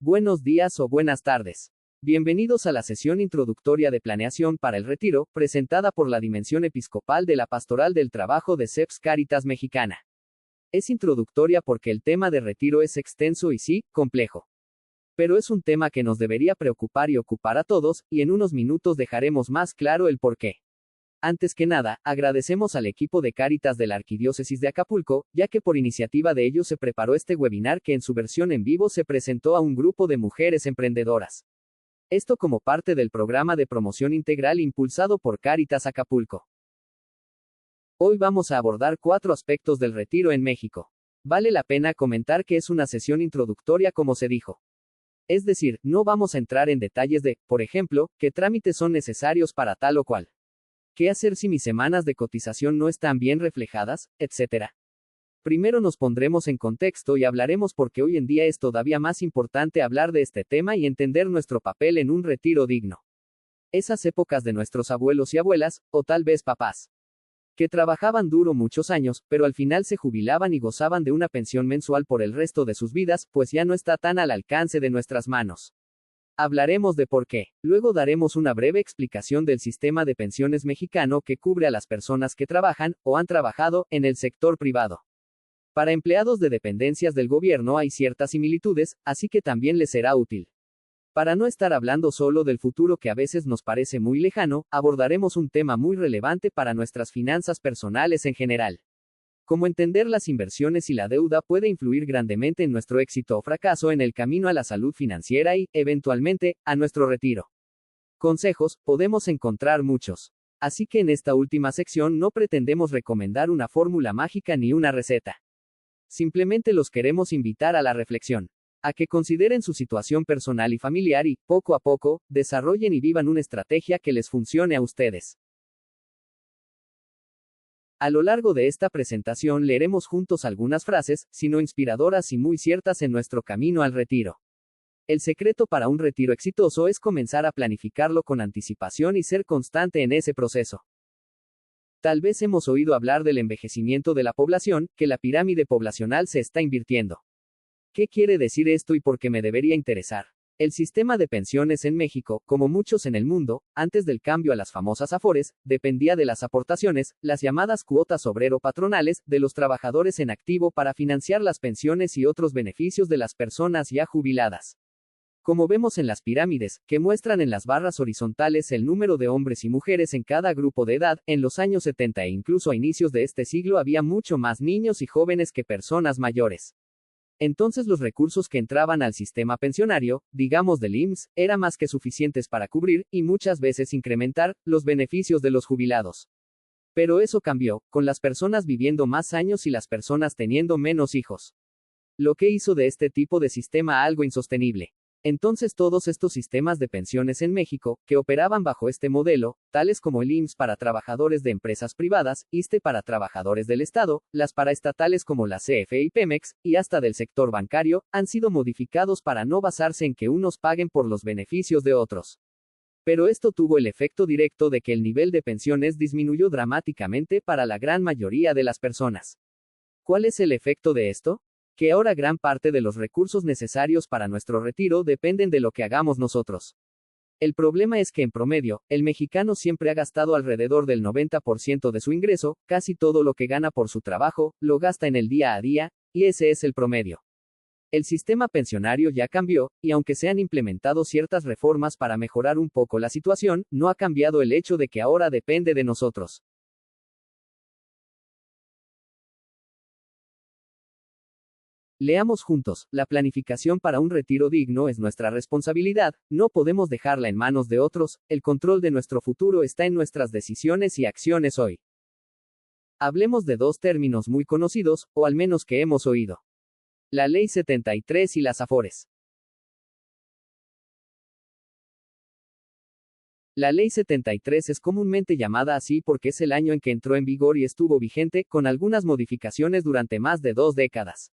Buenos días o buenas tardes. Bienvenidos a la sesión introductoria de planeación para el retiro, presentada por la Dimensión Episcopal de la Pastoral del Trabajo de CEPS Cáritas Mexicana. Es introductoria porque el tema de retiro es extenso y sí, complejo. Pero es un tema que nos debería preocupar y ocupar a todos, y en unos minutos dejaremos más claro el porqué. Antes que nada, agradecemos al equipo de Cáritas de la Arquidiócesis de Acapulco, ya que por iniciativa de ellos se preparó este webinar que en su versión en vivo se presentó a un grupo de mujeres emprendedoras. Esto como parte del programa de promoción integral impulsado por Cáritas Acapulco. Hoy vamos a abordar 4 aspectos del retiro en México. Vale la pena comentar que es una sesión introductoria como se dijo. Es decir, no vamos a entrar en detalles de, por ejemplo, qué trámites son necesarios para tal o cual. ¿Qué hacer si mis semanas de cotización no están bien reflejadas?, etcétera. Primero nos pondremos en contexto y hablaremos porque hoy en día es todavía más importante hablar de este tema y entender nuestro papel en un retiro digno. Esas épocas de nuestros abuelos y abuelas, o tal vez papás, que trabajaban duro muchos años, pero al final se jubilaban y gozaban de una pensión mensual por el resto de sus vidas, pues ya no está tan al alcance de nuestras manos. Hablaremos de por qué. Luego daremos una breve explicación del sistema de pensiones mexicano que cubre a las personas que trabajan, o han trabajado, en el sector privado. Para empleados de dependencias del gobierno hay ciertas similitudes, así que también les será útil. Para no estar hablando solo del futuro que a veces nos parece muy lejano, abordaremos un tema muy relevante para nuestras finanzas personales en general. Cómo entender las inversiones y la deuda puede influir grandemente en nuestro éxito o fracaso en el camino a la salud financiera y, eventualmente, a nuestro retiro. Consejos, podemos encontrar muchos. Así que en esta última sección no pretendemos recomendar una fórmula mágica ni una receta. Simplemente los queremos invitar a la reflexión. A que consideren su situación personal y familiar y, poco a poco, desarrollen y vivan una estrategia que les funcione a ustedes. A lo largo de esta presentación leeremos juntos algunas frases, sino inspiradoras y muy ciertas en nuestro camino al retiro. El secreto para un retiro exitoso es comenzar a planificarlo con anticipación y ser constante en ese proceso. Tal vez hemos oído hablar del envejecimiento de la población, que la pirámide poblacional se está invirtiendo. ¿Qué quiere decir esto y por qué me debería interesar? El sistema de pensiones en México, como muchos en el mundo, antes del cambio a las famosas Afores, dependía de las aportaciones, las llamadas cuotas obrero-patronales, de los trabajadores en activo para financiar las pensiones y otros beneficios de las personas ya jubiladas. Como vemos en las pirámides, que muestran en las barras horizontales el número de hombres y mujeres en cada grupo de edad, en los años 70 e incluso a inicios de este siglo había mucho más niños y jóvenes que personas mayores. Entonces los recursos que entraban al sistema pensionario, digamos del IMSS, eran más que suficientes para cubrir, y muchas veces incrementar, los beneficios de los jubilados. Pero eso cambió, con las personas viviendo más años y las personas teniendo menos hijos. Lo que hizo de este tipo de sistema algo insostenible. Entonces todos estos sistemas de pensiones en México, que operaban bajo este modelo, tales como el IMSS para trabajadores de empresas privadas, ISSSTE para trabajadores del Estado, las paraestatales como la CFE y Pemex, y hasta del sector bancario, han sido modificados para no basarse en que unos paguen por los beneficios de otros. Pero esto tuvo el efecto directo de que el nivel de pensiones disminuyó dramáticamente para la gran mayoría de las personas. ¿Cuál es el efecto de esto? Que ahora gran parte de los recursos necesarios para nuestro retiro dependen de lo que hagamos nosotros. El problema es que en promedio, el mexicano siempre ha gastado alrededor del 90% de su ingreso, casi todo lo que gana por su trabajo, lo gasta en el día a día, y ese es el promedio. El sistema pensionario ya cambió, y aunque se han implementado ciertas reformas para mejorar un poco la situación, no ha cambiado el hecho de que ahora depende de nosotros. Leamos juntos, la planificación para un retiro digno es nuestra responsabilidad, no podemos dejarla en manos de otros, el control de nuestro futuro está en nuestras decisiones y acciones hoy. Hablemos de 2 términos muy conocidos, o al menos que hemos oído. La Ley 73 y las Afores. La Ley 73 es comúnmente llamada así porque es el año en que entró en vigor y estuvo vigente, con algunas modificaciones durante más de 2 décadas.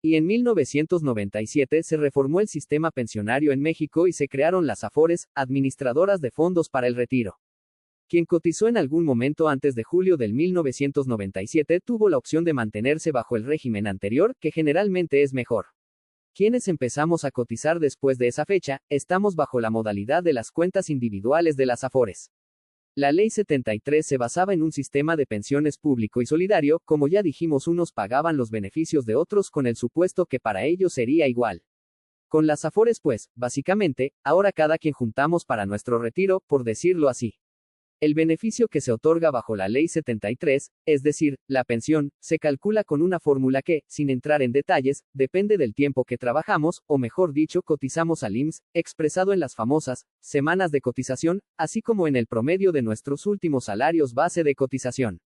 Y en 1997 se reformó el sistema pensionario en México y se crearon las Afores, administradoras de fondos para el retiro. Quien cotizó en algún momento antes de julio del 1997 tuvo la opción de mantenerse bajo el régimen anterior, que generalmente es mejor. Quienes empezamos a cotizar después de esa fecha, estamos bajo la modalidad de las cuentas individuales de las Afores. La Ley 73 se basaba en un sistema de pensiones público y solidario, como ya dijimos, unos pagaban los beneficios de otros con el supuesto que para ellos sería igual. Con las Afores pues, básicamente, ahora cada quien juntamos para nuestro retiro, por decirlo así. El beneficio que se otorga bajo la Ley 73, es decir, la pensión, se calcula con una fórmula que, sin entrar en detalles, depende del tiempo que trabajamos, o mejor dicho, cotizamos al IMSS, expresado en las famosas semanas de cotización, así como en el promedio de nuestros últimos salarios base de cotización.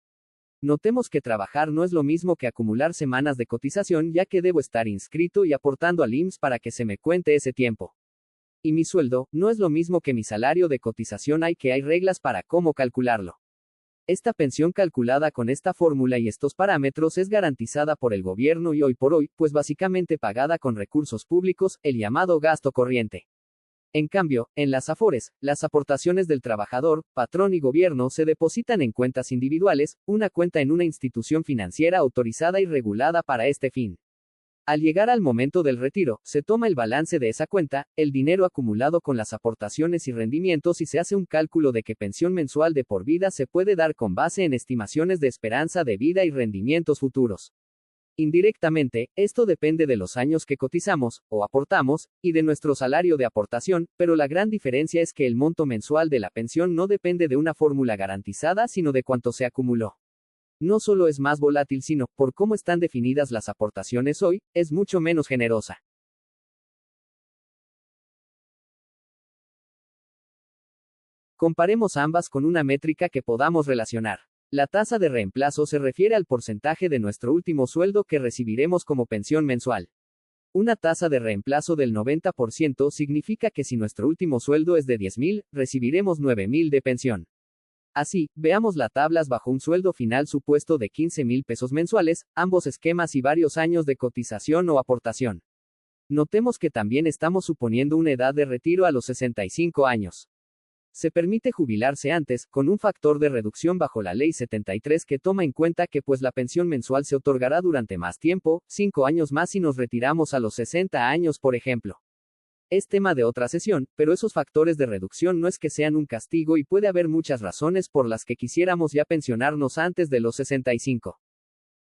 Notemos que trabajar no es lo mismo que acumular semanas de cotización, ya que debo estar inscrito y aportando al IMSS para que se me cuente ese tiempo. Y mi sueldo, no es lo mismo que mi salario de cotización, hay reglas para cómo calcularlo. Esta pensión calculada con esta fórmula y estos parámetros es garantizada por el gobierno y hoy por hoy, pues básicamente pagada con recursos públicos, el llamado gasto corriente. En cambio, en las Afores, las aportaciones del trabajador, patrón y gobierno se depositan en cuentas individuales, una cuenta en una institución financiera autorizada y regulada para este fin. Al llegar al momento del retiro, se toma el balance de esa cuenta, el dinero acumulado con las aportaciones y rendimientos y se hace un cálculo de qué pensión mensual de por vida se puede dar con base en estimaciones de esperanza de vida y rendimientos futuros. Indirectamente, esto depende de los años que cotizamos, o aportamos, y de nuestro salario de aportación, pero la gran diferencia es que el monto mensual de la pensión no depende de una fórmula garantizada, sino de cuánto se acumuló. No solo es más volátil, sino, por cómo están definidas las aportaciones hoy, es mucho menos generosa. Comparemos ambas con una métrica que podamos relacionar. La tasa de reemplazo se refiere al porcentaje de nuestro último sueldo que recibiremos como pensión mensual. Una tasa de reemplazo del 90% significa que si nuestro último sueldo es de 10,000, recibiremos 9,000 de pensión. Así, veamos las tablas bajo un sueldo final supuesto de 15,000 pesos mensuales, ambos esquemas y varios años de cotización o aportación. Notemos que también estamos suponiendo una edad de retiro a los 65 años. Se permite jubilarse antes, con un factor de reducción bajo la Ley 73 que toma en cuenta que pues la pensión mensual se otorgará durante más tiempo, 5 años más si nos retiramos a los 60 años por ejemplo. Es tema de otra sesión, pero esos factores de reducción no es que sean un castigo y puede haber muchas razones por las que quisiéramos ya pensionarnos antes de los 65.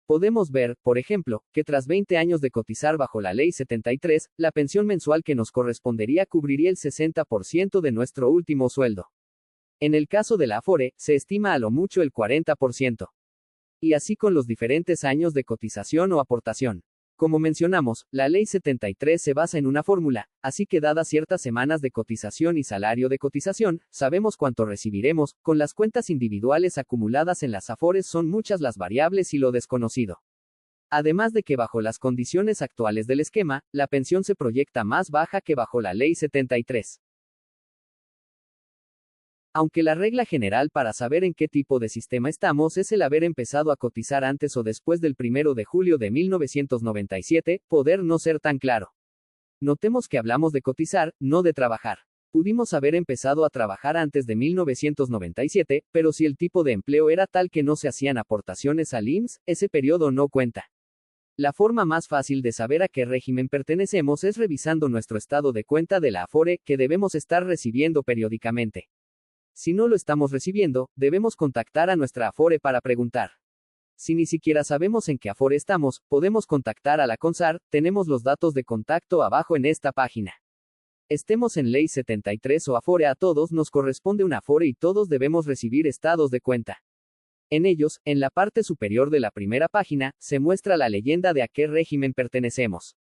Podemos ver, por ejemplo, que tras 20 años de cotizar bajo la Ley 73, la pensión mensual que nos correspondería cubriría el 60% de nuestro último sueldo. En el caso de la Afore, se estima a lo mucho el 40%. Y así con los diferentes años de cotización o aportación. Como mencionamos, la Ley 73 se basa en una fórmula, así que dadas ciertas semanas de cotización y salario de cotización, sabemos cuánto recibiremos, con las cuentas individuales acumuladas en las Afores son muchas las variables y lo desconocido. Además de que bajo las condiciones actuales del esquema, la pensión se proyecta más baja que bajo la Ley 73. Aunque la regla general para saber en qué tipo de sistema estamos es el haber empezado a cotizar antes o después del 1 de julio de 1997, poder no ser tan claro. Notemos que hablamos de cotizar, no de trabajar. Pudimos haber empezado a trabajar antes de 1997, pero si el tipo de empleo era tal que no se hacían aportaciones al IMSS, ese periodo no cuenta. La forma más fácil de saber a qué régimen pertenecemos es revisando nuestro estado de cuenta de la Afore, que debemos estar recibiendo periódicamente. Si no lo estamos recibiendo, debemos contactar a nuestra Afore para preguntar. Si ni siquiera sabemos en qué Afore estamos, podemos contactar a la CONSAR, tenemos los datos de contacto abajo en esta página. Estemos en Ley 73 o Afore, a todos nos corresponde una Afore y todos debemos recibir estados de cuenta. En ellos, en la parte superior de la primera página, se muestra la leyenda de a qué régimen pertenecemos.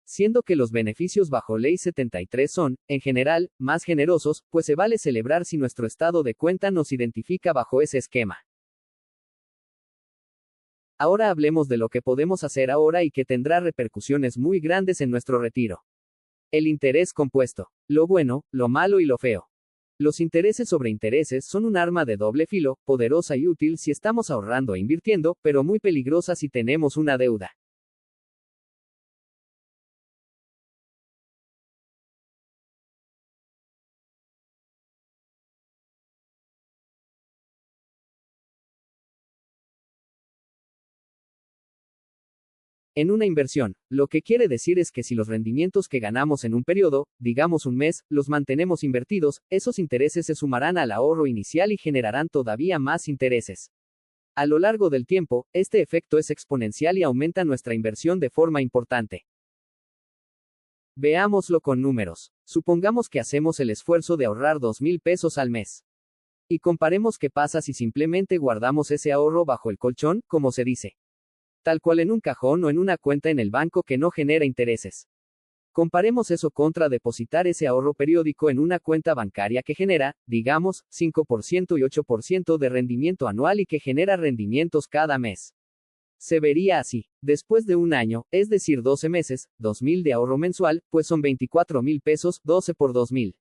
Siendo que los beneficios bajo Ley 73 son, en general, más generosos, pues se vale celebrar si nuestro estado de cuenta nos identifica bajo ese esquema. Ahora hablemos de lo que podemos hacer ahora y que tendrá repercusiones muy grandes en nuestro retiro. El interés compuesto. Lo bueno, lo malo y lo feo. Los intereses sobre intereses son un arma de doble filo, poderosa y útil si estamos ahorrando e invirtiendo, pero muy peligrosa si tenemos una deuda. En una inversión, lo que quiere decir es que si los rendimientos que ganamos en un periodo, digamos un mes, los mantenemos invertidos, esos intereses se sumarán al ahorro inicial y generarán todavía más intereses. A lo largo del tiempo, este efecto es exponencial y aumenta nuestra inversión de forma importante. Veámoslo con números. Supongamos que hacemos el esfuerzo de ahorrar 2,000 pesos al mes. Y comparemos qué pasa si simplemente guardamos ese ahorro bajo el colchón, como se dice. Tal cual en un cajón o en una cuenta en el banco que no genera intereses. Comparemos eso contra depositar ese ahorro periódico en una cuenta bancaria que genera, digamos, 5% y 8% de rendimiento anual y que genera rendimientos cada mes. Se vería así. Después de un año, es decir 12 meses, 2,000 de ahorro mensual, pues son 24,000 pesos, 12 por 2,000.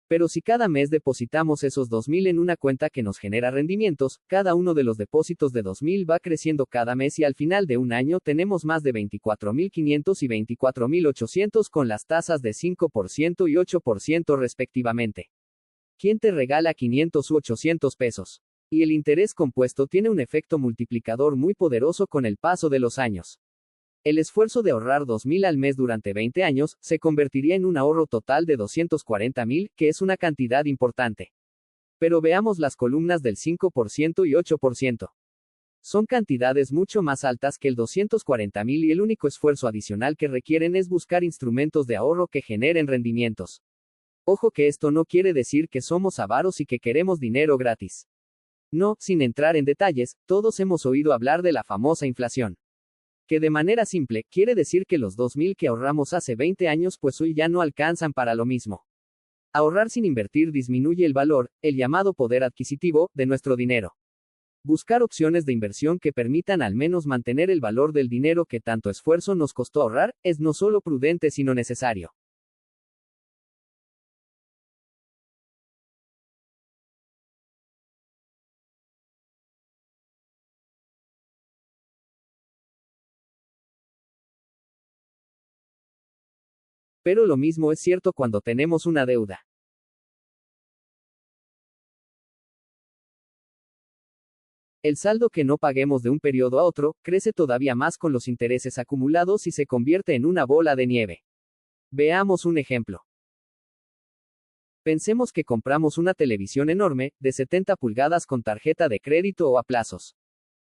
Pero si cada mes depositamos esos 2,000 en una cuenta que nos genera rendimientos, cada uno de los depósitos de 2,000 va creciendo cada mes y al final de un año tenemos más de 24,500 y 24,800 con las tasas de 5% y 8% respectivamente. ¿Quién te regala 500 u 800 pesos? Y el interés compuesto tiene un efecto multiplicador muy poderoso con el paso de los años. El esfuerzo de ahorrar 2,000 al mes durante 20 años, se convertiría en un ahorro total de 240,000, que es una cantidad importante. Pero veamos las columnas del 5% y 8%. Son cantidades mucho más altas que el 240,000 y el único esfuerzo adicional que requieren es buscar instrumentos de ahorro que generen rendimientos. Ojo que esto no quiere decir que somos avaros y que queremos dinero gratis. No, sin entrar en detalles, todos hemos oído hablar de la famosa inflación. Que de manera simple, quiere decir que los 2,000 que ahorramos hace 20 años pues hoy ya no alcanzan para lo mismo. Ahorrar sin invertir disminuye el valor, el llamado poder adquisitivo, de nuestro dinero. Buscar opciones de inversión que permitan al menos mantener el valor del dinero que tanto esfuerzo nos costó ahorrar, es no solo prudente sino necesario. Pero lo mismo es cierto cuando tenemos una deuda. El saldo que no paguemos de un periodo a otro, crece todavía más con los intereses acumulados y se convierte en una bola de nieve. Veamos un ejemplo. Pensemos que compramos una televisión enorme, de 70 pulgadas con tarjeta de crédito o a plazos.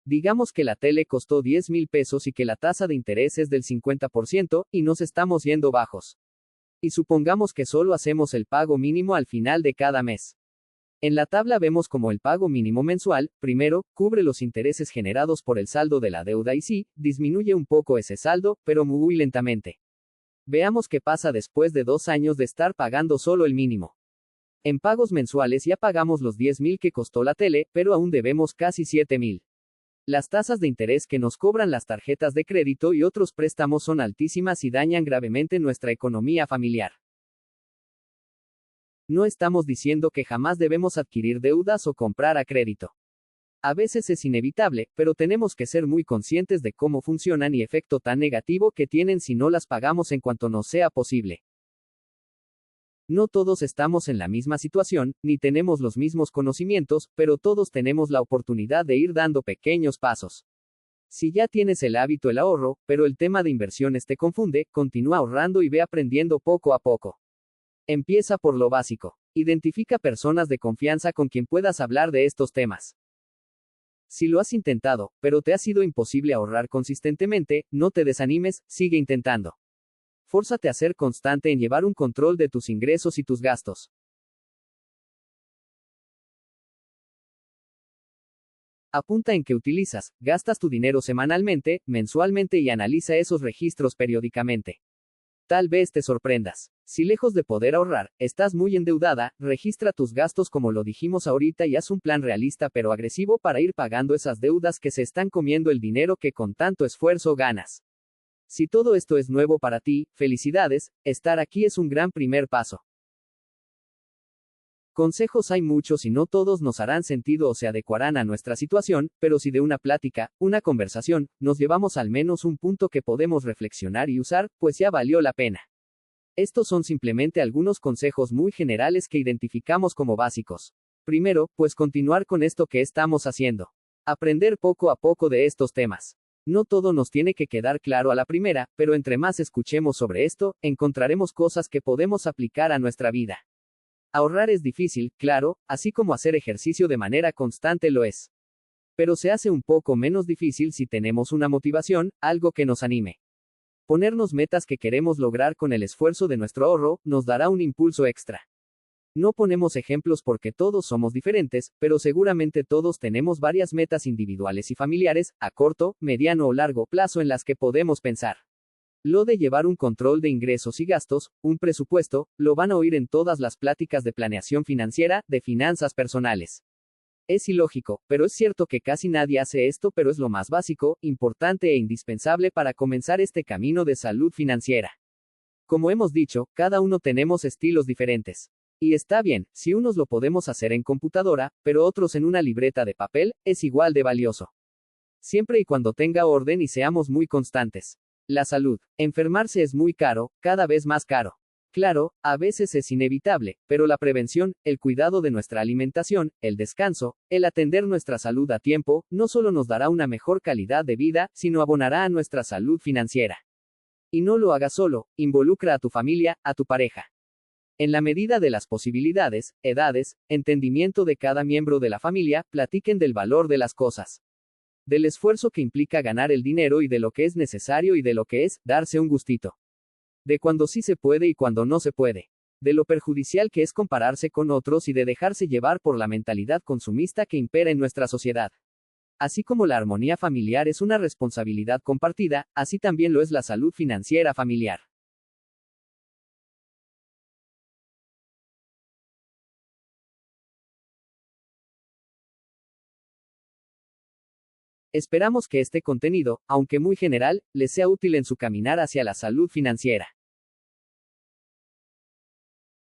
Digamos que la tele costó 10,000 pesos y que la tasa de interés es del 50%, y nos estamos yendo bajos. Y supongamos que solo hacemos el pago mínimo al final de cada mes. En la tabla vemos como el pago mínimo mensual, primero, cubre los intereses generados por el saldo de la deuda y sí, disminuye un poco ese saldo, pero muy lentamente. Veamos qué pasa después de 2 años de estar pagando solo el mínimo. En pagos mensuales ya pagamos los 10,000 que costó la tele, pero aún debemos casi 7,000. Las tasas de interés que nos cobran las tarjetas de crédito y otros préstamos son altísimas y dañan gravemente nuestra economía familiar. No estamos diciendo que jamás debemos adquirir deudas o comprar a crédito. A veces es inevitable, pero tenemos que ser muy conscientes de cómo funcionan y efecto tan negativo que tienen si no las pagamos en cuanto nos sea posible. No todos estamos en la misma situación, ni tenemos los mismos conocimientos, pero todos tenemos la oportunidad de ir dando pequeños pasos. Si ya tienes el hábito el ahorro, pero el tema de inversiones te confunde, continúa ahorrando y ve aprendiendo poco a poco. Empieza por lo básico. Identifica personas de confianza con quien puedas hablar de estos temas. Si lo has intentado, pero te ha sido imposible ahorrar consistentemente, no te desanimes, sigue intentando. Fórzate a ser constante en llevar un control de tus ingresos y tus gastos. Apunta en qué utilizas, gastas tu dinero semanalmente, mensualmente y analiza esos registros periódicamente. Tal vez te sorprendas. Si lejos de poder ahorrar, estás muy endeudada, registra tus gastos como lo dijimos ahorita y haz un plan realista pero agresivo para ir pagando esas deudas que se están comiendo el dinero que con tanto esfuerzo ganas. Si todo esto es nuevo para ti, felicidades, estar aquí es un gran primer paso. Consejos hay muchos y no todos nos harán sentido o se adecuarán a nuestra situación, pero si de una plática, una conversación, nos llevamos al menos un punto que podemos reflexionar y usar, pues ya valió la pena. Estos son simplemente algunos consejos muy generales que identificamos como básicos. Primero, pues continuar con esto que estamos haciendo. Aprender poco a poco de estos temas. No todo nos tiene que quedar claro a la primera, pero entre más escuchemos sobre esto, encontraremos cosas que podemos aplicar a nuestra vida. Ahorrar es difícil, claro, así como hacer ejercicio de manera constante lo es. Pero se hace un poco menos difícil si tenemos una motivación, algo que nos anime. Ponernos metas que queremos lograr con el esfuerzo de nuestro ahorro, nos dará un impulso extra. No ponemos ejemplos porque todos somos diferentes, pero seguramente todos tenemos varias metas individuales y familiares, a corto, mediano o largo plazo en las que podemos pensar. Lo de llevar un control de ingresos y gastos, un presupuesto, lo van a oír en todas las pláticas de planeación financiera, de finanzas personales. Es ilógico, pero es cierto que casi nadie hace esto, pero es lo más básico, importante e indispensable para comenzar este camino de salud financiera. Como hemos dicho, cada uno tenemos estilos diferentes. Y está bien, si unos lo podemos hacer en computadora, pero otros en una libreta de papel, es igual de valioso. Siempre y cuando tenga orden y seamos muy constantes. La salud. Enfermarse es muy caro, cada vez más caro. Claro, a veces es inevitable, pero la prevención, el cuidado de nuestra alimentación, el descanso, el atender nuestra salud a tiempo, no solo nos dará una mejor calidad de vida, sino abonará a nuestra salud financiera. Y no lo hagas solo, involucra a tu familia, a tu pareja. En la medida de las posibilidades, edades, entendimiento de cada miembro de la familia, platiquen del valor de las cosas. Del esfuerzo que implica ganar el dinero y de lo que es necesario y de lo que es darse un gustito. De cuando sí se puede y cuando no se puede. De lo perjudicial que es compararse con otros y de dejarse llevar por la mentalidad consumista que impera en nuestra sociedad. Así como la armonía familiar es una responsabilidad compartida, así también lo es la salud financiera familiar. Esperamos que este contenido, aunque muy general, les sea útil en su caminar hacia la salud financiera.